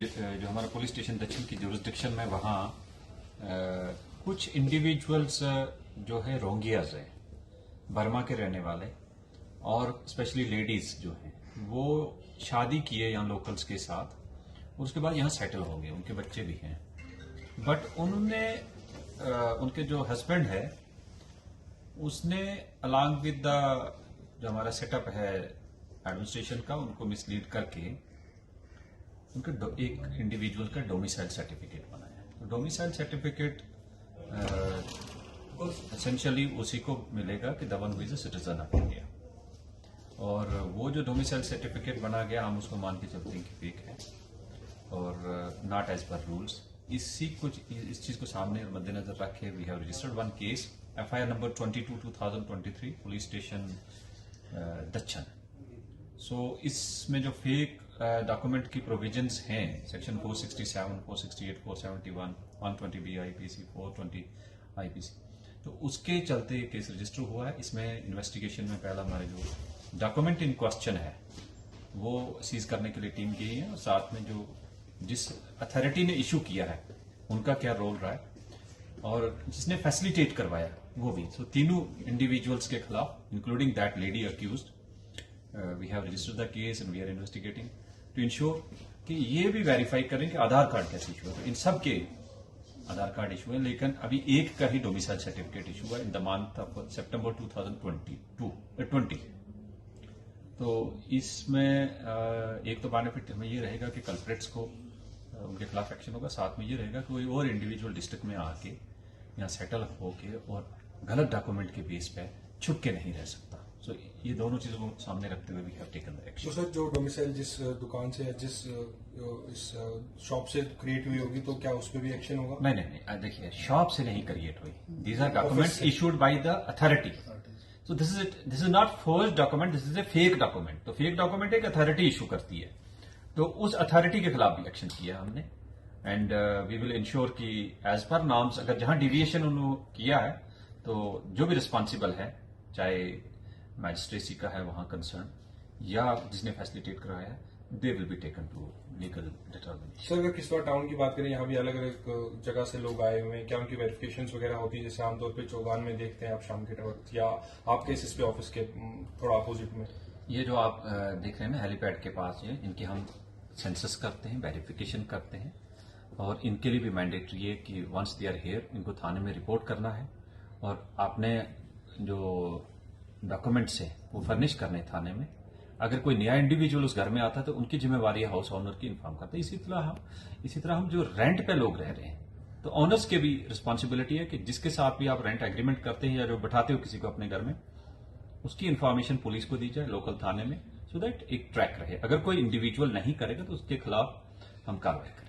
जो हमारा police station दक्षिण की जुरिस्डिक्शन में वहाँ कुछ इंडिविजुअल्स जो है रोहिंग्याज है, बर्मा के रहने वाले और स्पेशली लेडीज जो हैं वो शादी किए यहाँ लोकल्स के साथ, उसके बाद यहाँ सेटल हो गए, उनके बच्चे भी हैं। बट उन्होंने उनके जो हस्बैंड है उसने अलॉन्ग विद द जो हमारा सेटअप है एडमिनिस्ट्रेशन का, उनको मिसलीड करके उनका एक इंडिविजुअल का डोमिसाइल सर्टिफिकेट बनाया। तो डोमिसाइल सर्टिफिकेट एसेंशियली उसी को मिलेगा कि the one who is a citizen of India, और वो जो डोमिसाइल सर्टिफिकेट बना गया हम उसको मान के चलते हैं कि फेक है और नॉट एज पर रूल्स। इस चीज को सामने मद्देनजर रखे we have registered one case FIR number 22/2023 police station दक्षिण। सो इसमें जो फेक डॉक्यूमेंट की प्रोविजंस हैं सेक्शन 467, 468, 471, 120 BIPC, 420 IPC, तो उसके चलते केस रजिस्टर हुआ है। इसमें इन्वेस्टिगेशन में पहला हमारे जो डॉक्यूमेंट इन क्वेश्चन है वो सीज करने के लिए टीम गई है, और साथ में जो जिस अथॉरिटी ने इशू किया है उनका क्या रोल रहा है और जिसने फैसिलिटेट करवाया वो भी। सो तीनों इंडिविजुअल्स के खिलाफ including that lady accused we have registered the case and we are investigating to ensure कि ये भी वेरीफाई करें कि आधार कार्ड कैसे इशू है। तो इन सब के आधार कार्ड इशू है, लेकिन अभी एक का ही डोमिसाइल सर्टिफिकेट इशू है इन द मंथ ऑफ सितंबर 2020। तो इसमें एक तो बेनिफिट हमें ये रहेगा कि कल्प्रेट्स को उनके खिलाफ एक्शन होगा, साथ में ये रहेगा कि कोई और इंडिविजुअल डिस्ट्रिक्ट में आके यहाँ सेटल होके और गलत डॉक्यूमेंट के बेस पे छुप के नहीं रह सकता। सो ये दोनों चीजों को सामने रखते हुए we have taken the action. तो सर जो डोमिसाइल जिस दुकान से या जिस इस शॉप से क्रिएट हुई होगी तो क्या उस पर भी एक्शन होगा? नहीं, देखिए शॉप से नहीं क्रिएट हुई, these are documents issued by the authority. So this is not forced document, this is a fake document. तो फेक डॉक्यूमेंट एक अथॉरिटी इशू करती है, तो उस अथॉरिटी के खिलाफ भी एक्शन किया हमने एंड वी विल इंश्योर कि एज पर नॉर्म्स अगर जहां डिविएशन उन्होंने किया है तो जो भी रिस्पॉन्सिबल है, चाहे मैजिस्ट्रेसी का है वहां कंसर्न या जिसने फैसिलिटेट कराया है, they will be taken to legal determination. Sir अगर किसवा टाउन की बात करें, यहाँ भी अलग अलग जगह से लोग आए हुए हैं, क्या उनकी वेरिफिकेशन वगैरह होती है जैसे आमतौर पर चौगान में देखते हैं आप शाम के वक्त, या आपके SSP ऑफिस के थोड़ा अपोजिट में? ये जो आप देख रहे हैं ना हेलीपैड के पास, ये इनके हम सेंसस करते हैं, वेरिफिकेशन करते हैं, और इनके लिए भी मैंडेटरी है कि वंस दे आर हियर इनको थाने में रिपोर्ट करना है और आपने जो डॉक्यूमेंट्स है वो फर्निश करने थाने में। अगर कोई नया इंडिविजुअल उस घर में आता है तो उनकी जिम्मेवारी है हाउस ऑनर की इन्फॉर्म करते हैं। इसी तरह हम जो रेंट पे लोग रह रहे हैं तो ऑनर्स के भी रिस्पॉन्सिबिलिटी है कि जिसके साथ भी आप रेंट एग्रीमेंट करते हैं या जो बैठाते हो किसी को अपने घर में, उसकी इन्फॉर्मेशन पुलिस को दी जाए लोकल थाने में, सो दैट एक ट्रैक रहे। अगर कोई इंडिविजुअल नहीं करेगा तो उसके खिलाफ हम कार्रवाई करें।